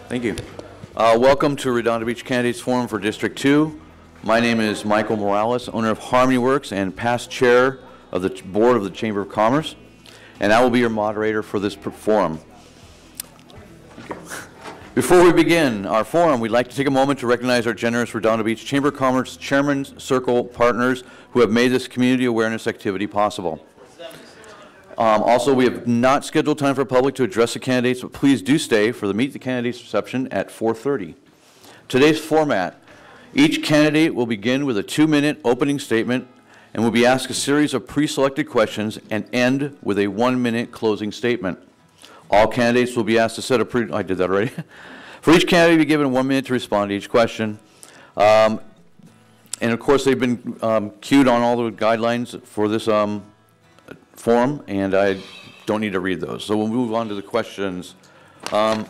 Thank you. Welcome to Redondo Beach Candidates Forum for District 2. My name is Michael Morales, owner of Harmony Works and past chair of the board of the Chamber of Commerce, and I will be your moderator for this forum. Before we begin our forum, we'd like to take a moment to recognize our generous Redondo Beach Chamber of Commerce Chairman's Circle partners who have made this community awareness activity possible. Also, we have not scheduled time for public to address the candidates, but please do stay for the Meet the Candidates reception at 4:30. Today's format: each candidate will begin with a 2-minute opening statement and will be asked a series of pre-selected questions and end with a 1-minute closing statement. All candidates will be asked to set a I did that already. For each candidate, be given 1 minute to respond to each question. And of course, they've been queued on all the guidelines for this forum, and I don't need to read those. So we'll move on to the questions. And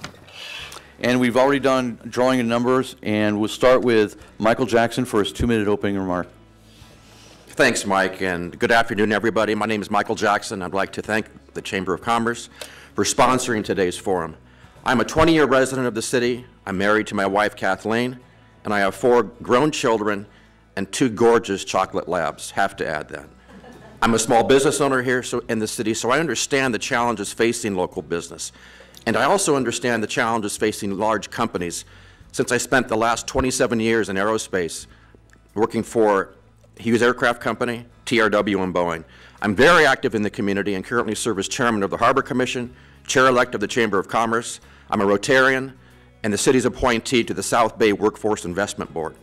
we've already done drawing of numbers, and we'll start with Michael Jackson for his 2-minute opening remark. Thanks, Mike, and good afternoon, everybody. My name is Michael Jackson. I'd like to thank the Chamber of Commerce for sponsoring today's forum. I'm a 20-year resident of the city. I'm married to my wife, Kathleen, and I have 4 grown children and 2 gorgeous chocolate labs. Have to add that. I'm a small business owner here in the city, so I understand the challenges facing local business. And I also understand the challenges facing large companies, since I spent the last 27 years in aerospace working for Hughes Aircraft Company, TRW, and Boeing. I'm very active in the community and currently serve as chairman of the Harbor Commission, chair-elect of the Chamber of Commerce. I'm a Rotarian and the city's appointee to the South Bay Workforce Investment Board.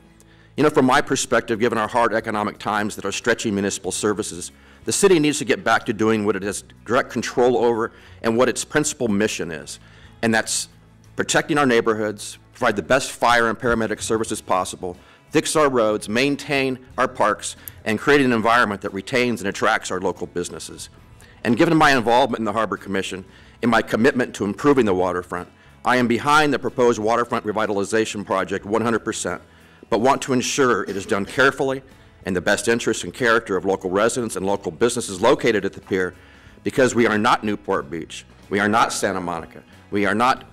You know, from my perspective, given our hard economic times that are stretching municipal services, the city needs to get back to doing what it has direct control over and what its principal mission is. And that's protecting our neighborhoods, provide the best fire and paramedic services possible, fix our roads, maintain our parks, and create an environment that retains and attracts our local businesses. And given my involvement in the Harbor Commission and my commitment to improving the waterfront, I am behind the proposed waterfront revitalization project 100%, but want to ensure it is done carefully in the best interest and character of local residents and local businesses located at the pier, because we are not Newport Beach, we are not Santa Monica, we are not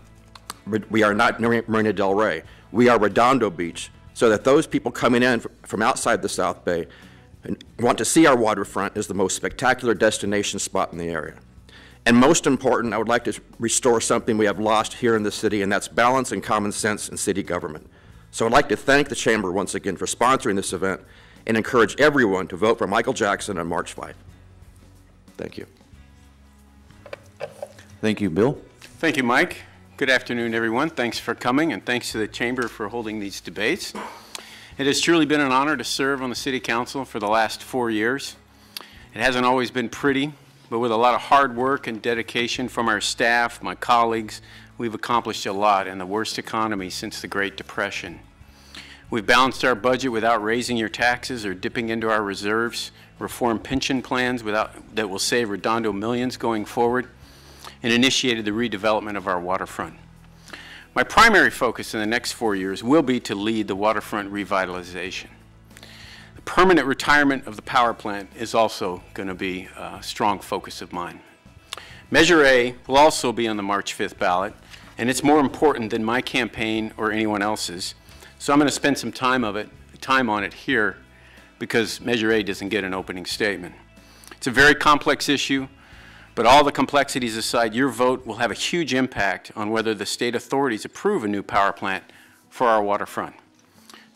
Marina del Rey, we are Redondo Beach, so that those people coming in from outside the South Bay and want to see our waterfront is the most spectacular destination spot in the area. And most important, I would like to restore something we have lost here in the city, and that's balance and common sense in city government. So I'd like to thank the Chamber once again for sponsoring this event and encourage everyone to vote for Michael Jackson on March 5th. Thank you. Thank you, Bill. Thank you, Mike. Good afternoon, everyone. Thanks for coming, and thanks to the Chamber for holding these debates. It has truly been an honor to serve on the City Council for the last 4 years. It hasn't always been pretty, but with a lot of hard work and dedication from our staff, my colleagues, we've accomplished a lot in the worst economy since the Great Depression. We've balanced our budget without raising your taxes or dipping into our reserves, reformed pension plans that will save Redondo millions going forward, and initiated the redevelopment of our waterfront. My primary focus in the next 4 years will be to lead the waterfront revitalization. The permanent retirement of the power plant is also going to be a strong focus of mine. Measure A will also be on the March 5th ballot, and it's more important than my campaign or anyone else's. So I'm going to spend some time on it here because Measure A doesn't get an opening statement. It's a very complex issue, but all the complexities aside, your vote will have a huge impact on whether the state authorities approve a new power plant for our waterfront.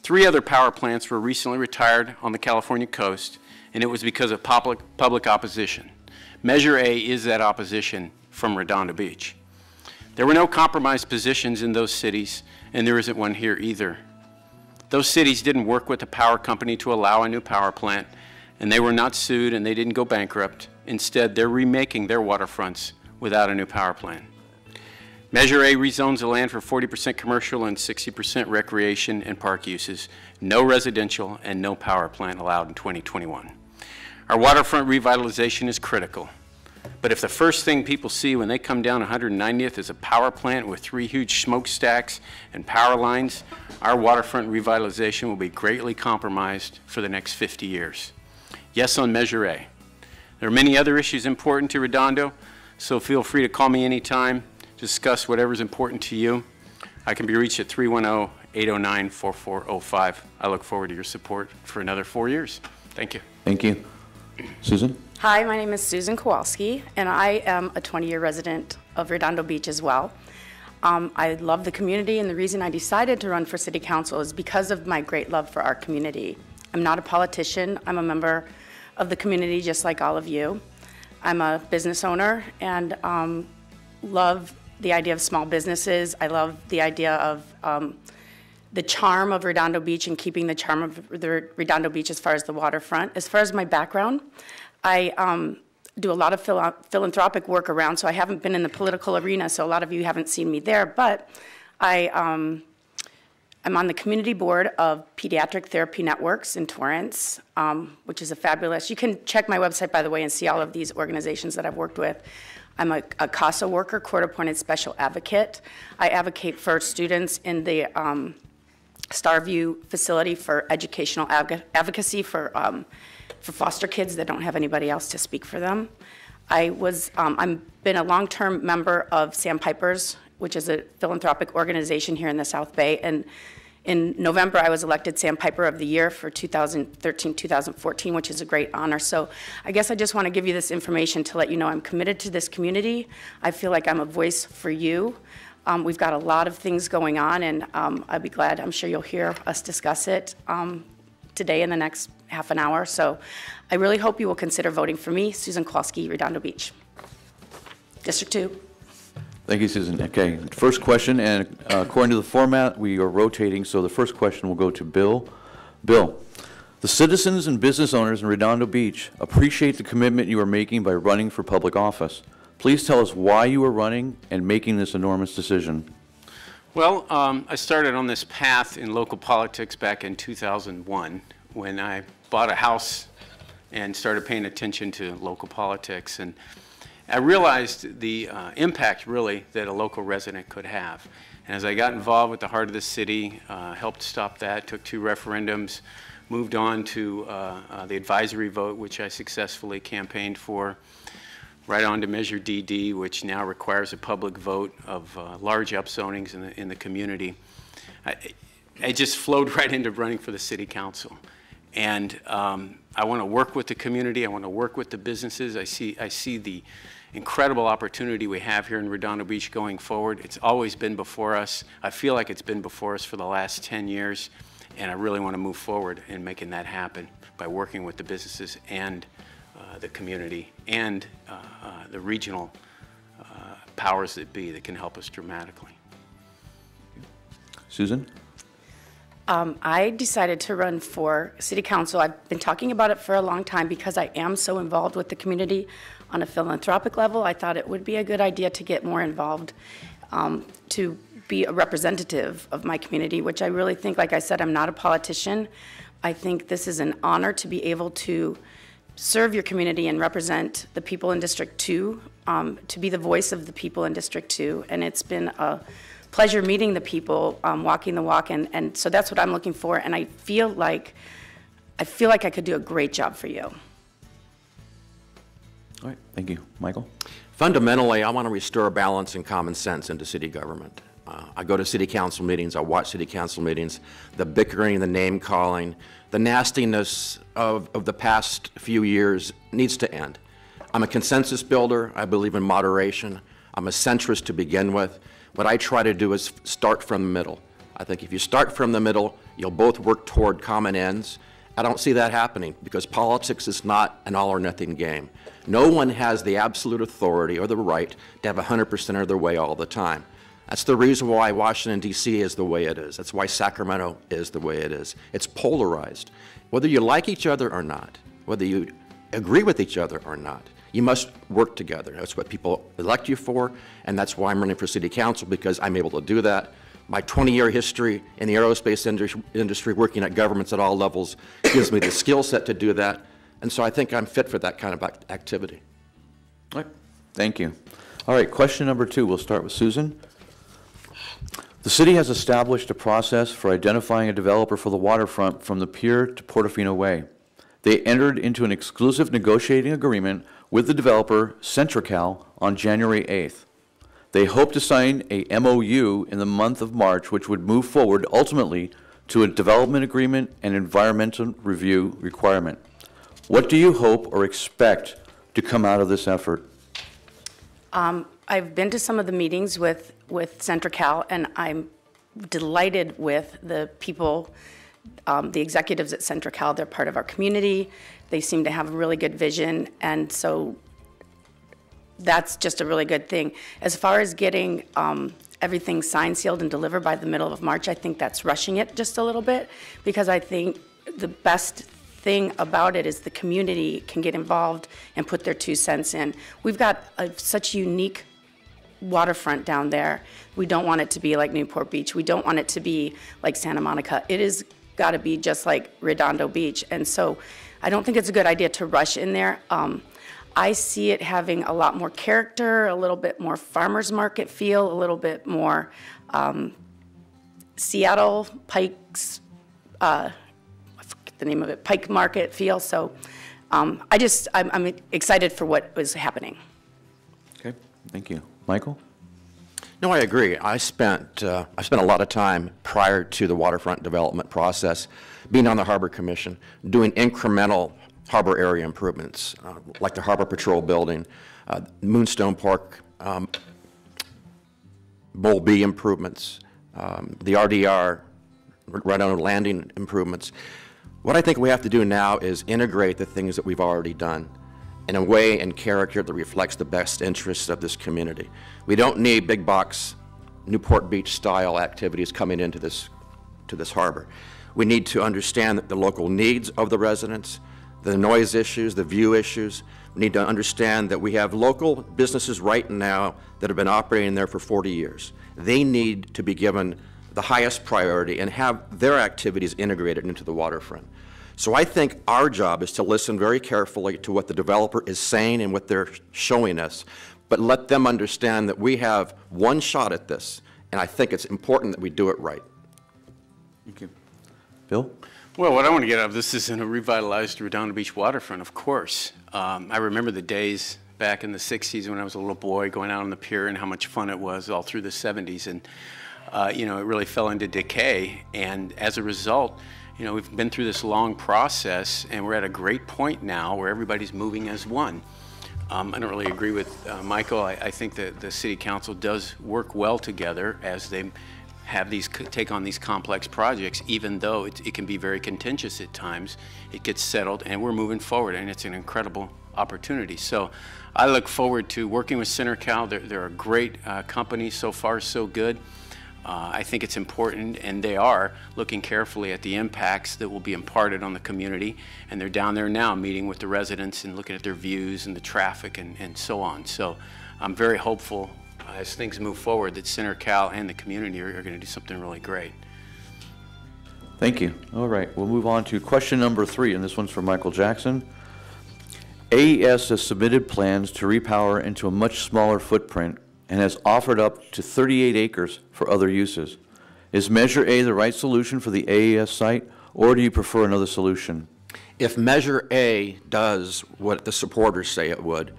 3 other power plants were recently retired on the California coast, and it was because of public opposition. Measure A is that opposition from Redondo Beach. There were no compromised positions in those cities, and there isn't one here either. Those cities didn't work with the power company to allow a new power plant, and they were not sued and they didn't go bankrupt. Instead, they're remaking their waterfronts without a new power plant. Measure A rezones the land for 40% commercial and 60% recreation and park uses, no residential, and no power plant allowed in 2021. Our waterfront revitalization is critical. But if the first thing people see when they come down 190th is a power plant with 3 huge smokestacks and power lines, our waterfront revitalization will be greatly compromised for the next 50 years. Yes on Measure A. There are many other issues important to Redondo, so feel free to call me anytime to discuss whatever's important to you. I can be reached at 310-809-4405. I look forward to your support for another 4 years. Thank you. Thank you. Susan? Hi, my name is Susan Kowalski, and I am a 20-year resident of Redondo Beach as well. I love the community, and the reason I decided to run for city council is because of my great love for our community. I'm not a politician. I'm a member of the community just like all of you. I'm a business owner and love the idea of small businesses. I love the idea of the charm of Redondo Beach and keeping the charm of the Redondo Beach as far as the waterfront. As far as my background, I do a lot of philanthropic work around, so I haven't been in the political arena, so a lot of you haven't seen me there, but I'm on the community board of Pediatric Therapy Networks in Torrance, which is a fabulous, you can check my website, by the way, and see all of these organizations that I've worked with. I'm a CASA worker, court-appointed special advocate. I advocate for students in the Starview facility for educational advocacy for foster kids that don't have anybody else to speak for them. I've been a long-term member of Sandpipers, which is a philanthropic organization here in the South Bay, and in November I was elected Sandpiper of the Year for 2013-2014, which is a great honor. So I guess I just want to give you this information to let you know I'm committed to this community. I feel like I'm a voice for you. We've got a lot of things going on, and I'd be glad, I'm sure you'll hear us discuss it today in the next half an hour. So I really hope you will consider voting for me, Susan Kowalski, Redondo Beach. District 2. Thank you, Susan. Okay, first question, and according to the format, we are rotating, so the first question will go to Bill. Bill, the citizens and business owners in Redondo Beach appreciate the commitment you are making by running for public office. Please tell us why you are running and making this enormous decision. Well, I started on this path in local politics back in 2001 when I bought a house and started paying attention to local politics. And I realized the impact, really, that a local resident could have. And as I got involved with the heart of the city, helped stop that, took 2 referendums, moved on to the advisory vote, which I successfully campaigned for, right on to Measure DD, which now requires a public vote of large upzonings in the community. I just flowed right into running for the city council. And I want to work with the community. I want to work with the businesses. I see the incredible opportunity we have here in Redondo Beach going forward. It's always been before us. I feel like it's been before us for the last 10 years, and I really want to move forward in making that happen by working with the businesses and the community and the regional powers that be that can help us dramatically. Susan? I decided to run for city council. I've been talking about it for a long time because I am so involved with the community on a philanthropic level. I thought it would be a good idea to get more involved, to be a representative of my community, which I really think, like I said, I'm not a politician. I think this is an honor to be able to serve your community and represent the people in District 2, to be the voice of the people in District 2. And it's been a pleasure meeting the people, walking the walk, and so that's what I'm looking for. And I feel like I could do a great job for you. All right, thank you. Michael? Fundamentally, I want to restore balance and common sense into city government. I go to city council meetings, I watch city council meetings, the bickering, the name calling, the nastiness of the past few years needs to end. I'm a consensus builder, I believe in moderation, I'm a centrist to begin with. What I try to do is start from the middle. I think if you start from the middle, you'll both work toward common ends. I don't see that happening because politics is not an all or nothing game. No one has the absolute authority or the right to have 100% of their way all the time. That's the reason why Washington, D.C. is the way it is. That's why Sacramento is the way it is. It's polarized. Whether you like each other or not, whether you agree with each other or not, you must work together. That's what people elect you for, and that's why I'm running for city council, because I'm able to do that. My 20-year history in the aerospace industry, working at governments at all levels, gives me the skill set to do that, and so I think I'm fit for that kind of activity. All right, thank you. All right, question number 2, we'll start with Susan. The city has established a process for identifying a developer for the waterfront from the pier to Portofino Way. They entered into an exclusive negotiating agreement with the developer, Centrical, on January 8th. They hope to sign a MOU in the month of March, which would move forward ultimately to a development agreement and environmental review requirement. What do you hope or expect to come out of this effort? I've been to some of the meetings with CentraCal, and I'm delighted with the people, the executives at CentraCal. They're part of our community. They seem to have a really good vision, and so that's just a really good thing. As far as getting everything signed, sealed, and delivered by the middle of March, I think that's rushing it just a little bit, because I think the best thing about it is the community can get involved and put their 2 cents in. We've got such unique waterfront down there. We don't want it to be like Newport Beach. We don't want it to be like Santa Monica. It is got to be just like Redondo Beach. And so I don't think it's a good idea to rush in there. I see it having a lot more character, a little bit more farmer's market feel, a little bit more Seattle Pike's, I forget the name of it, Pike Market feel. So I'm excited for what was happening. Okay, thank you. Michael? No, I agree. I spent a lot of time prior to the waterfront development process being on the Harbor Commission, doing incremental harbor area improvements, like the Harbor Patrol building, Moonstone Park, Bull B improvements, the RDR, Redondo Landing improvements. What I think we have to do now is integrate the things that we've already done in a way and character that reflects the best interests of this community. We don't need big box Newport Beach style activities coming into this harbor. We need to understand the local needs of the residents, the noise issues, the view issues. We need to understand that we have local businesses right now that have been operating there for 40 years. They need to be given the highest priority and have their activities integrated into the waterfront. So I think our job is to listen very carefully to what the developer is saying and what they're showing us, but let them understand that we have one shot at this, and I think it's important that we do it right. Thank you. Bill? Well, what I want to get out of this is in a revitalized Redondo Beach waterfront, of course. I remember the days back in the 60s when I was a little boy going out on the pier and how much fun it was all through the 70s. And, you know, it really fell into decay. And as a result, you know, we've been through this long process, and we're at a great point now where everybody's moving as one. I don't really agree with Michael. I think that the City Council does work well together as they have take on these complex projects, even though it can be very contentious at times. It gets settled, and we're moving forward, and it's an incredible opportunity. So I look forward to working with CentraCal. They're a great company. So far, so good. I think it's important, and they are looking carefully at the impacts that will be imparted on the community, and they're down there now meeting with the residents and looking at their views and the traffic and so on. So I'm very hopeful as things move forward that CentraCal and the community are going to do something really great. Thank you. All right, we'll move on to question number 3, and this one's for Michael Jackson. AES has submitted plans to repower into a much smaller footprint and has offered up to 38 acres for other uses. Is Measure A the right solution for the AES site, or do you prefer another solution? If Measure A does what the supporters say it would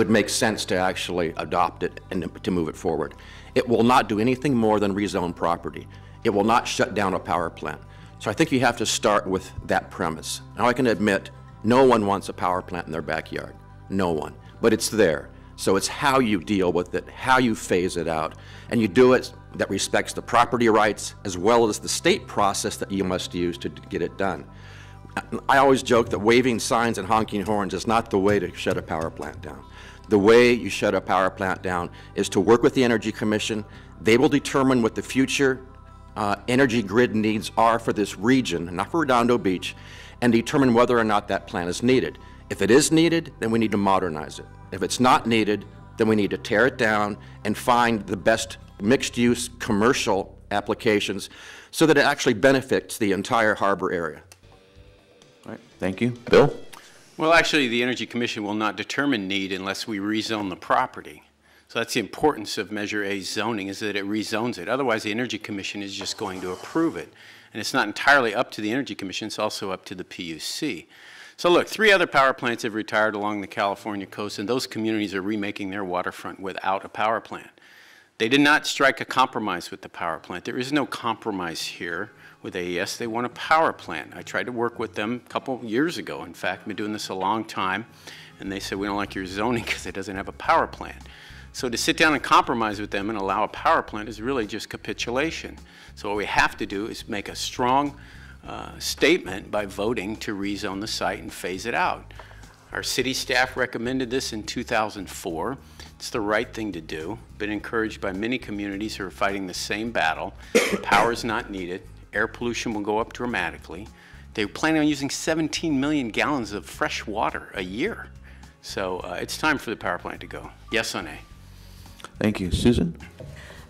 make sense to actually adopt it and to move it forward. It will not do anything more than rezone property. It will not shut down a power plant. So I think you have to start with that premise. Now I can admit, no one wants a power plant in their backyard. No one. But it's there. So it's how you deal with it, how you phase it out, and you do it that respects the property rights as well as the state process that you must use to get it done. I always joke that waving signs and honking horns is not the way to shut a power plant down. The way you shut a power plant down is to work with the Energy Commission. They will determine what the future energy grid needs are for this region, not for Redondo Beach, and determine whether or not that plant is needed. If it is needed, then we need to modernize it. If it's not needed, then we need to tear it down and find the best mixed-use commercial applications so that it actually benefits the entire harbor area. All right, thank you. Bill? Well, actually, the Energy Commission will not determine need unless we rezone the property. So that's the importance of Measure A zoning, is that it rezones it. Otherwise, the Energy Commission is just going to approve it. And it's not entirely up to the Energy Commission, it's also up to the PUC. So look, 3 other power plants have retired along the California coast, and those communities are remaking their waterfront without a power plant. They did not strike a compromise with the power plant. There is no compromise here with AES. They want a power plant. I tried to work with them a couple years ago. In fact, I've been doing this a long time, and they said, we don't like your zoning because it doesn't have a power plant. So to sit down and compromise with them and allow a power plant is really just capitulation. So what we have to do is make a strong statement by voting to rezone the site and phase it out. Our city staff recommended this in 2004. It's the right thing to do. Been encouraged by many communities who are fighting the same battle. Power is not needed. Air pollution will go up dramatically. They plan on using 17 million gallons of fresh water a year. So it's time for the power plant to go. Yes on A. Thank you. Susan?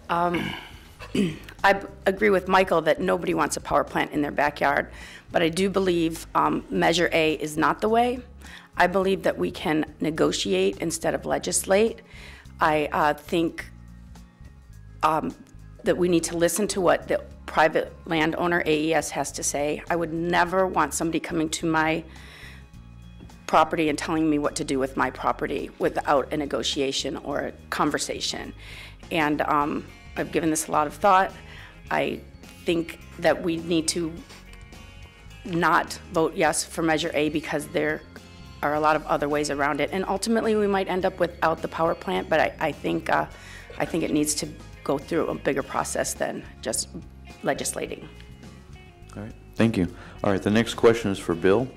I agree with Michael that nobody wants a power plant in their backyard, but I do believe Measure A is not the way. I believe that we can negotiate instead of legislate. I think that we need to listen to what the private landowner AES has to say. I would never want somebody coming to my property and telling me what to do with my property without a negotiation or a conversation. And I've given this a lot of thought. I think that we need to not vote yes for Measure A because there are a lot of other ways around it. And ultimately, we might end up without the power plant, but I think it needs to go through a bigger process than just legislating. All right. Thank you. All right. The next question is for Bill.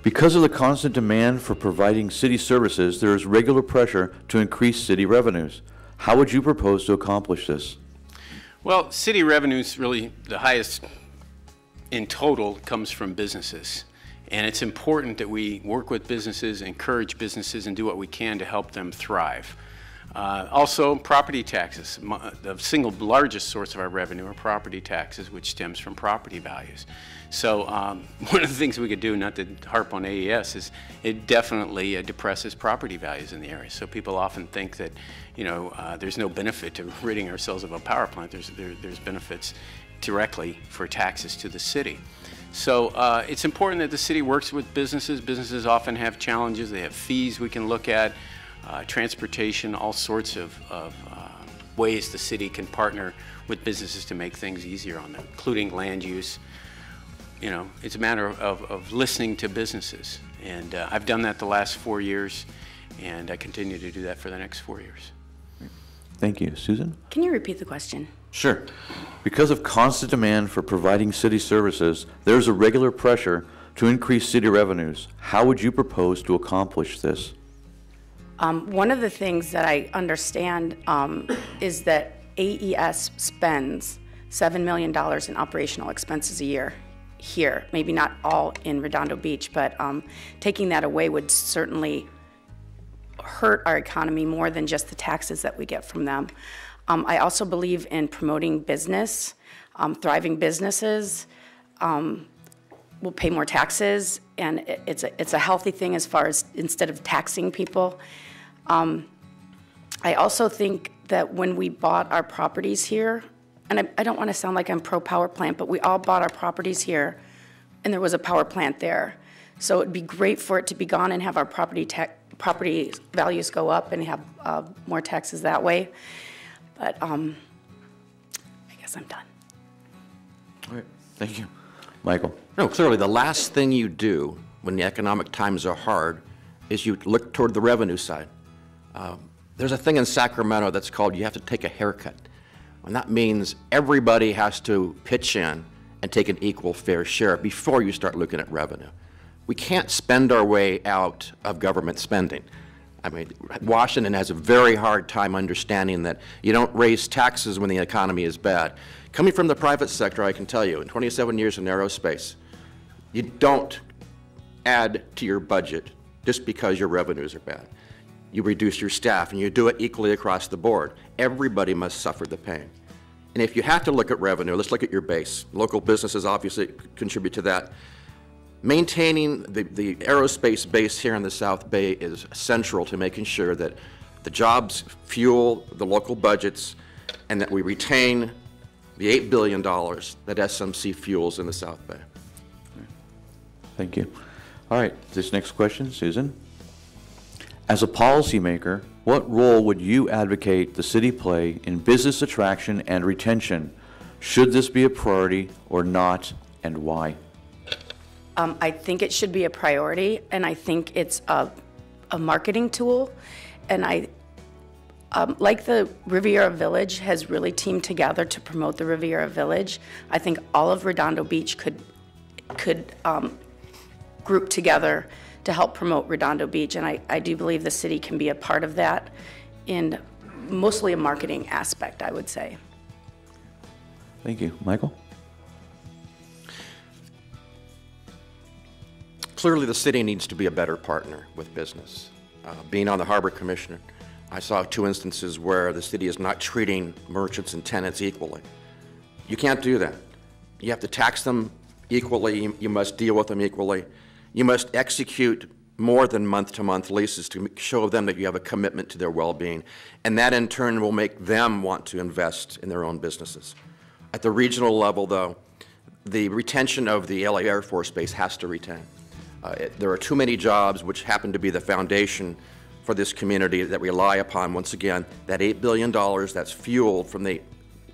Because of the constant demand for providing city services, there is regular pressure to increase city revenues. How would you propose to accomplish this? Well, city revenues, really the highest in total comes from businesses. And it's important that we work with businesses, encourage businesses, and do what we can to help them thrive. Also, property taxes. The single largest source of our revenue are property taxes, which stems from property values. So one of the things we could do, not to harp on AES, is it definitely depresses property values in the area. So people often think that, there's no benefit to ridding ourselves of a power plant. There's benefits directly for taxes to the city. So it's important that the city works with businesses. Businesses often have challenges. They have fees we can look at, transportation, all sorts of ways the city can partner with businesses to make things easier on them, including land use. It's a matter of listening to businesses. And I've done that the last 4 years, and I continue to do that for the next 4 years. Thank you. Susan? Can you repeat the question? Sure. Because of constant demand for providing city services, there is a regular pressure to increase city revenues. How would you propose to accomplish this? One of the things that I understand is that AES spends $7 million in operational expenses a year here. Maybe not all in Redondo Beach, but taking that away would certainly hurt our economy more than just the taxes that we get from them. I also believe in promoting business. Thriving businesses will pay more taxes, and it's a healthy thing as far as instead of taxing people. I also think that when we bought our properties here, and I don't want to sound like I'm pro-power plant, but we all bought our properties here, and there was a power plant there. So it'd be great for it to be gone and have our property values go up and have more taxes that way. But I guess I'm done. All right. Thank you. Michael? No, clearly the last thing you do when the economic times are hard is you look toward the revenue side. There's a thing in Sacramento that's called you have to take a haircut. And that means everybody has to pitch in and take an equal fair share before you start looking at revenue. We can't spend our way out of government spending. I mean, Washington has a very hard time understanding that you don't raise taxes when the economy is bad. Coming from the private sector, I can tell you, in 27 years in aerospace, you don't add to your budget just because your revenues are bad. You reduce your staff, and you do it equally across the board. Everybody must suffer the pain. And if you have to look at revenue, let's look at your base. Local businesses obviously contribute to that. Maintaining the aerospace base here in the South Bay is central to making sure that the jobs fuel the local budgets and that we retain the $8 billion that SMC fuels in the South Bay. Thank you. All right, this next question, Susan. As a policymaker, what role would you advocate the city play in business attraction and retention? Should this be a priority or not, and why? I think it should be a priority, and I think it's a marketing tool. And like the Riviera Village has really teamed together to promote the Riviera Village, I think all of Redondo Beach could group together to help promote Redondo Beach, and I do believe the city can be a part of that in mostly a marketing aspect, I would say. Thank you. Michael? Clearly, the city needs to be a better partner with business. Being on the Harbor Commission, I saw 2 instances where the city is not treating merchants and tenants equally. You can't do that. You have to tax them equally. You must deal with them equally. You must execute more than month-to-month leases to show them that you have a commitment to their well-being, and that in turn will make them want to invest in their own businesses. At the regional level, though, the retention of the LA Air Force Base has to retain. There are too many jobs which happen to be the foundation for this community that rely upon, once again, that $8 billion that's fueled from the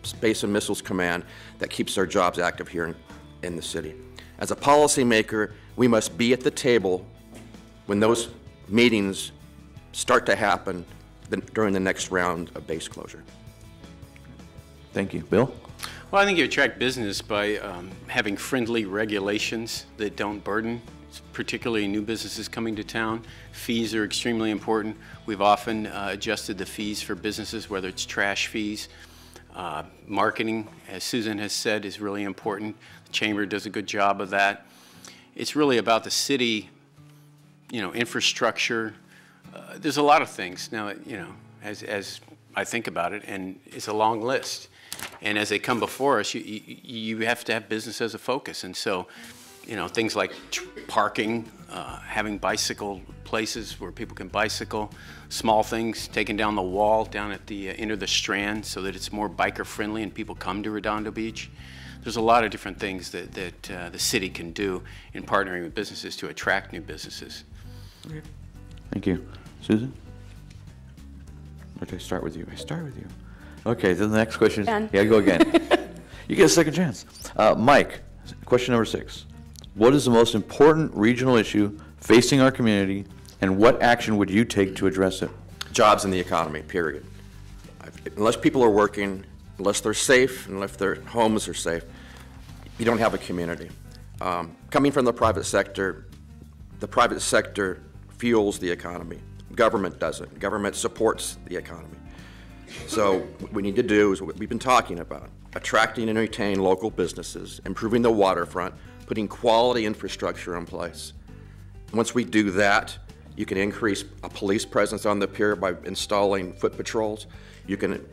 Space and Missiles Command that keeps our jobs active here in the city. As a policymaker, we must be at the table when those meetings start to happen during the next round of base closure. Thank you. Bill? Well, I think you attract business by having friendly regulations that don't burden, particularly new businesses coming to town. Fees are extremely important. We've often adjusted the fees for businesses, whether it's trash fees. Marketing, as Susan has said, is really important. The Chamber does a good job of that. It's really about the city, infrastructure. There's a lot of things now, as I think about it, and it's a long list. And as they come before us, you have to have business as a focus. And so, things like parking, having bicycle places where people can bicycle, small things, taking down the wall down at the end of the Strand so that it's more biker friendly and people come to Redondo Beach. There's a lot of different things that the city can do in partnering with businesses to attract new businesses. Thank you. Susan? Or did I start with you? I start with you. Okay, then the next question is, Ben. yeah, go again. You get a second chance. Mike, question number 6. What is the most important regional issue facing our community, and what action would you take to address it? Jobs in the economy, period. Unless people are working, unless they're safe, unless their homes are safe, you don't have a community. Coming from the private sector fuels the economy. Government doesn't. Government supports the economy. So what we need to do is what we've been talking about, attracting and retaining local businesses, improving the waterfront, putting quality infrastructure in place. Once we do that, you can increase a police presence on the pier by installing foot patrols. You can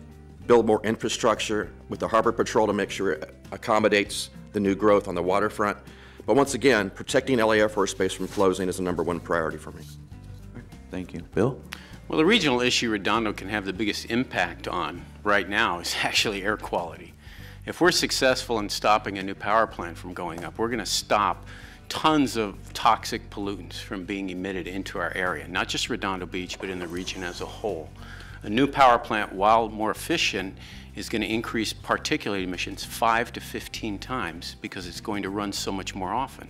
build more infrastructure with the Harbor Patrol to make sure it accommodates the new growth on the waterfront. But once again, protecting LA Air Force Base from closing is the #1 priority for me. Thank you. Bill? Well, the regional issue Redondo can have the biggest impact on right now is actually air quality. If we're successful in stopping a new power plant from going up, we're going to stop tons of toxic pollutants from being emitted into our area, not just Redondo Beach, but in the region as a whole. A new power plant, while more efficient, is going to increase particulate emissions 5 to 15 times because it's going to run so much more often.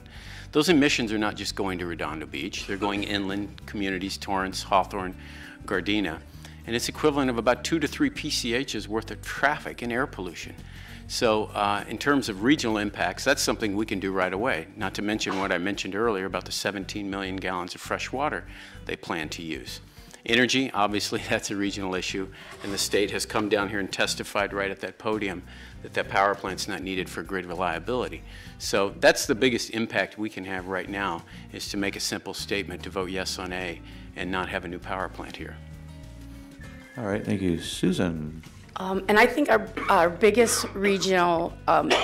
Those emissions are not just going to Redondo Beach, they're going inland communities, Torrance, Hawthorne, Gardena, and it's equivalent of about 2 to 3 PCHs worth of traffic and air pollution. So in terms of regional impacts, that's something we can do right away, not to mention what I mentioned earlier about the 17 million gallons of fresh water they plan to use. Energy, obviously, that's a regional issue, and the state has come down here and testified right at that podium that that power plant's not needed for grid reliability. So that's the biggest impact we can have right now, is to make a simple statement to vote yes on A and not have a new power plant here. All right, thank you. Susan? And I think our biggest regional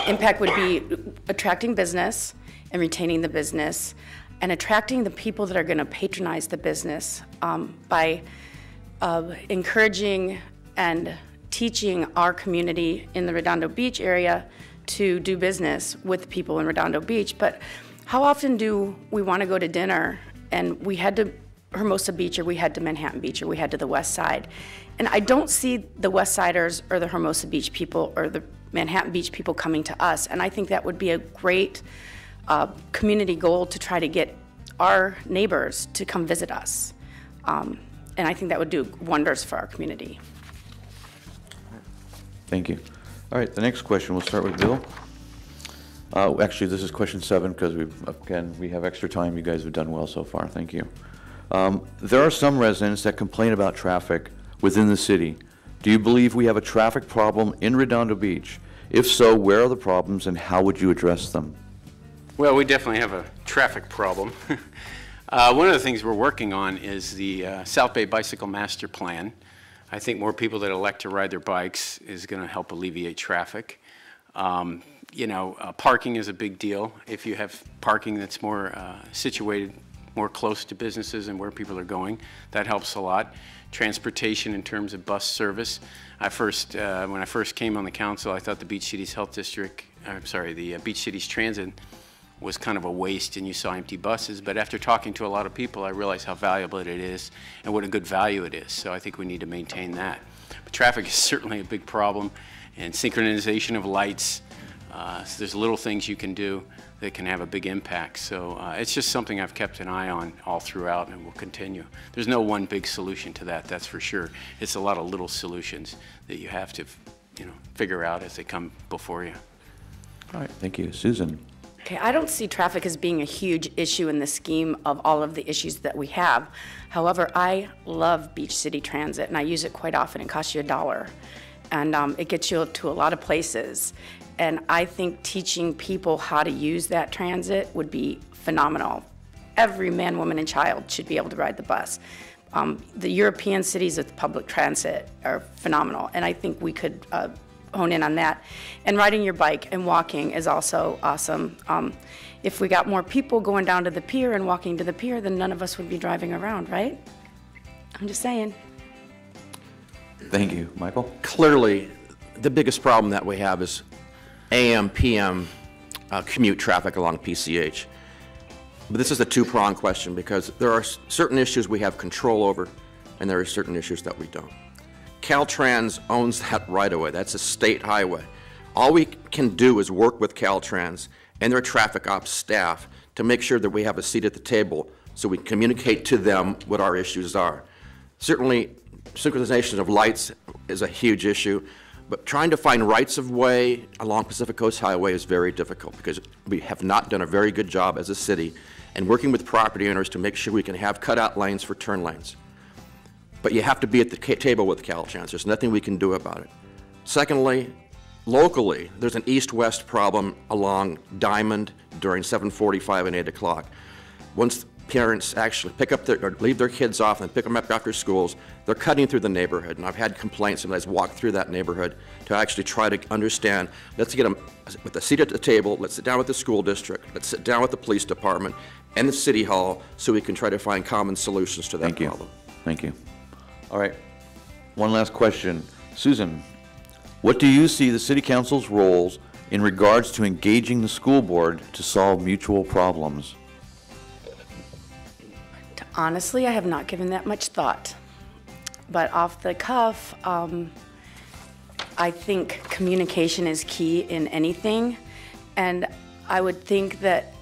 impact would be attracting business and retaining the business, and attracting the people that are going to patronize the business by encouraging and teaching our community in the Redondo Beach area to do business with people in Redondo Beach. But how often do we want to go to dinner and we had to Hermosa Beach, or we head to Manhattan Beach, or we head to the West Side. And I don't see the West Siders or the Hermosa Beach people or the Manhattan Beach people coming to us. And I think that would be a great community goal to try to get our neighbors to come visit us. And I think that would do wonders for our community. Thank you. All right, the next question, we'll start with Bill. Actually, this is question 7 because we have extra time. You guys have done well so far. Thank you. There are some residents that complain about traffic within the city. Do you believe we have a traffic problem in Redondo Beach? If so, where are the problems and how would you address them? Well, we definitely have a traffic problem. One of the things we're working on is the South Bay Bicycle Master Plan. I think more people that elect to ride their bikes is going to help alleviate traffic. You know, parking is a big deal. If you have parking that's more situated more close to businesses and where people are going, that helps a lot. Transportation in terms of bus service. When I first came on the council, I thought the Beach Cities Health District, the Beach Cities Transit was kind of a waste and you saw empty buses, but after talking to a lot of people, I realized how valuable it is and what a good value it is. So I think we need to maintain that. But traffic is certainly a big problem, and synchronization of lights. So there's little things you can do that can have a big impact. So it's just something I've kept an eye on all throughout and will continue. There's no one big solution to that, that's for sure. It's a lot of little solutions that you have to, figure out as they come before you. All right, thank you. Susan. Okay, I don't see traffic as being a huge issue in the scheme of all of the issues that we have. However, I love Beach City Transit, and I use it quite often. It costs you $1, and it gets you to a lot of places. And I think teaching people how to use that transit would be phenomenal. Every man, woman, and child should be able to ride the bus. The European cities with public transit are phenomenal, and I think we could hone in on that. And riding your bike and walking is also awesome. If we got more people going down to the pier and walking to the pier, then none of us would be driving around, right? I'm just saying. Thank you. Michael? Clearly, the biggest problem that we have is AM, PM commute traffic along PCH. But this is a two-pronged question because there are certain issues we have control over and there are certain issues that we don't. Caltrans owns that right-of-way. That's a state highway. All we can do is work with Caltrans and their traffic ops staff to make sure that we have a seat at the table so we communicate to them what our issues are. Certainly, synchronization of lights is a huge issue, but trying to find rights of way along Pacific Coast Highway is very difficult because we have not done a very good job as a city in working with property owners to make sure we can have cutout lanes for turn lanes. But you have to be at the table with Caltrans. There's nothing we can do about it. Secondly, locally, there's an east-west problem along Diamond during 7:45 and 8 o'clock. Once parents actually leave their kids off and pick them up after schools, they're cutting through the neighborhood. And I've had complaints, and I've walked through that neighborhood to actually try to understand, let's get them with a seat at the table, let's sit down with the school district, let's sit down with the police department and the city hall so we can try to find common solutions to that problem. Thank you. All right, one last question. Susan, what do you see the City Council's roles in regards to engaging the school board to solve mutual problems? Honestly, I have not given that much thought. But off the cuff, I think communication is key in anything. And I would think that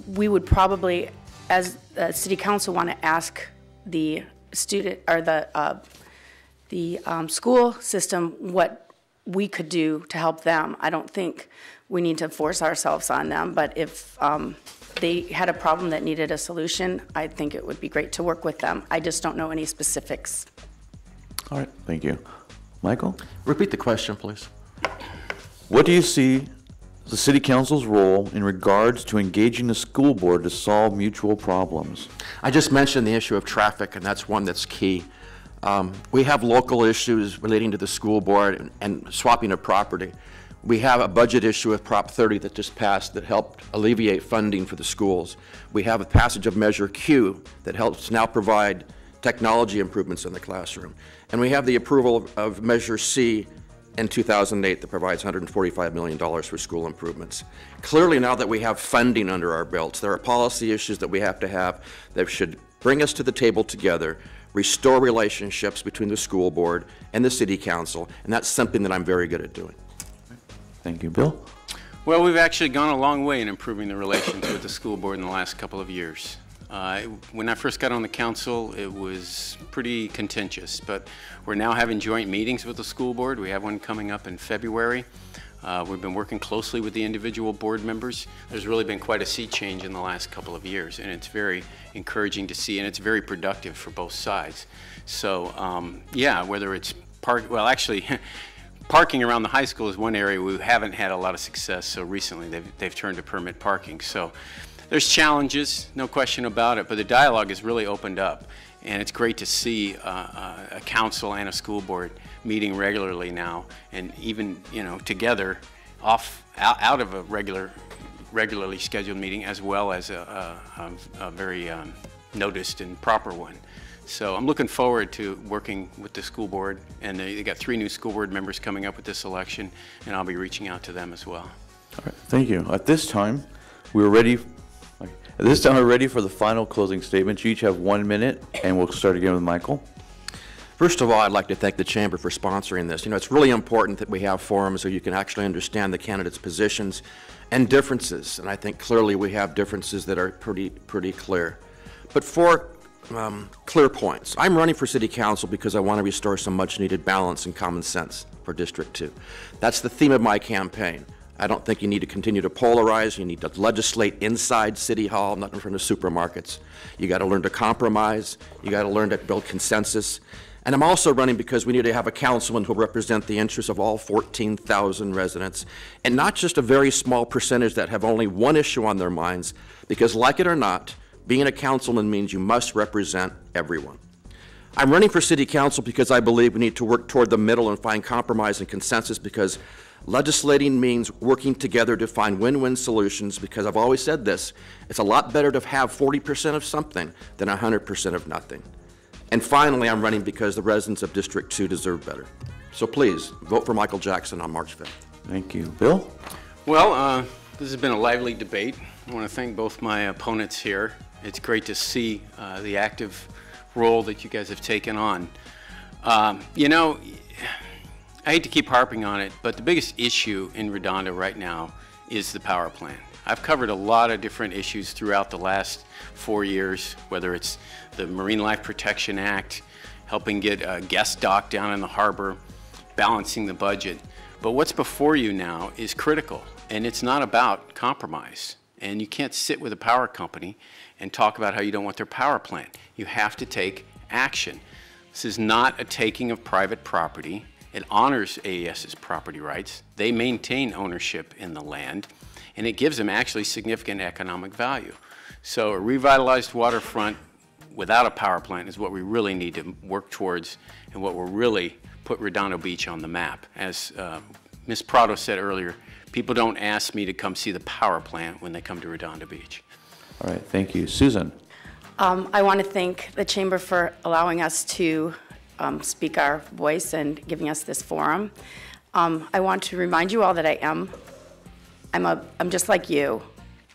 we would probably, as the City Council, want to ask the student or the school system what we could do to help them. I don't think we need to force ourselves on them, but if they had a problem that needed a solution, I think it would be great to work with them. I just don't know any specifics. All right, thank you. Michael? Repeat the question, please. What do you see the City Council's role in regards to engaging the school board to solve mutual problems? I just mentioned the issue of traffic, and that's one that's key. We have local issues relating to the school board and swapping of property. We have a budget issue with Prop 30 that just passed that helped alleviate funding for the schools. We have a passage of Measure Q that helps now provide technology improvements in the classroom. And we have the approval of Measure C in 2008 that provides $145 million for school improvements. Clearly, now that we have funding under our belts, there are policy issues that we have to have that should bring us to the table together, restore relationships between the school board and the city council, and that's something that I'm very good at doing. Thank you. Bill? Well, we've actually gone a long way in improving the relations with the school board in the last couple of years. When I first got on the council, it was pretty contentious, but we're now having joint meetings with the school board. We have one coming up in February. We've been working closely with the individual board members. There's really been quite a sea change in the last couple of years, and it's very encouraging to see, and it's very productive for both sides. So, yeah, whether it's parking around the high school is one area we haven't had a lot of success. So recently they've turned to permit parking. So there's challenges, no question about it, but the dialogue has really opened up. And it's great to see a council and a school board meeting regularly now, and even, you know, together out of a regularly scheduled meeting, as well as a very noticed and proper one. So I'm looking forward to working with the school board, and they got 3 new school board members coming up with this election, and I'll be reaching out to them as well. All right, thank you. At this time, we're ready for the final closing statements. You each have 1 minute, and we'll start again with Michael. First of all, I'd like to thank the Chamber for sponsoring this. You know, it's really important that we have forums so you can actually understand the candidates' positions and differences, and I think clearly we have differences that are pretty clear. But 4 clear points. I'm running for City Council because I want to restore some much-needed balance and common sense for District 2. That's the theme of my campaign. I don't think you need to continue to polarize. You need to legislate inside City Hall, not in front of supermarkets. You got to learn to compromise. You got to learn to build consensus. And I'm also running because we need to have a councilman who will represent the interests of all 14,000 residents, and not just a very small percentage that have only one issue on their minds, because like it or not, being a councilman means you must represent everyone. I'm running for City Council because I believe we need to work toward the middle and find compromise and consensus, because legislating means working together to find win-win solutions, because I've always said this, it's a lot better to have 40% of something than 100% of nothing. And finally, I'm running because the residents of District 2 deserve better. So please, vote for Michael Jackson on March 5th. Thank you. Bill? Well, this has been a lively debate. I want to thank both my opponents here. It's great to see the active role that you guys have taken on. You know, I hate to keep harping on it, but the biggest issue in Redondo right now is the power plant. I've covered a lot of different issues throughout the last 4 years, whether it's the Marine Life Protection Act, helping get a guest dock down in the harbor, balancing the budget. But what's before you now is critical, and it's not about compromise. And you can't sit with a power company and talk about how you don't want their power plant. You have to take action. This is not a taking of private property. It honors AES's property rights. They maintain ownership in the land, and it gives them actually significant economic value. So a revitalized waterfront without a power plant is what we really need to work towards, and what will really put Redondo Beach on the map. As Ms. Prado said earlier, people don't ask me to come see the power plant when they come to Redondo Beach. All right, thank you. Susan? I want to thank the Chamber for allowing us to speak our voice and giving us this forum. I want to remind you all that I'm just like you.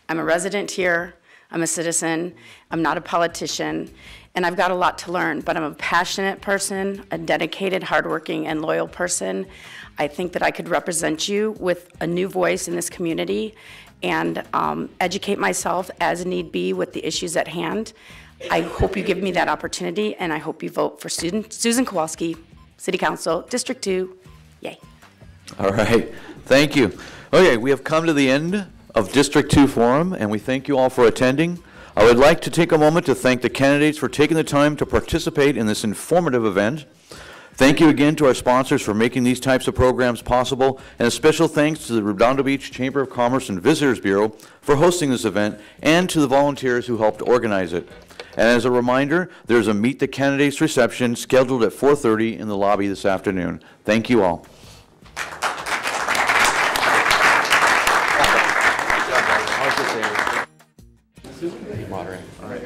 I'm a resident here. I'm a citizen. I'm not a politician, and I've got a lot to learn, but I'm a passionate person, a dedicated, hardworking, and loyal person. I think that I could represent you with a new voice in this community and educate myself as need be with the issues at hand. I hope you give me that opportunity, and I hope you vote for Susan Kowalski, City Council, District 2. Yay. All right, thank you. Okay, we have come to the end of District 2 Forum, and we thank you all for attending. I would like to take a moment to thank the candidates for taking the time to participate in this informative event. Thank you again to our sponsors for making these types of programs possible, and a special thanks to the Redondo Beach Chamber of Commerce and Visitors Bureau for hosting this event, and to the volunteers who helped organize it. And as a reminder, there's a Meet the Candidates reception scheduled at 4:30 in the lobby this afternoon. Thank you all. Moderator. All right.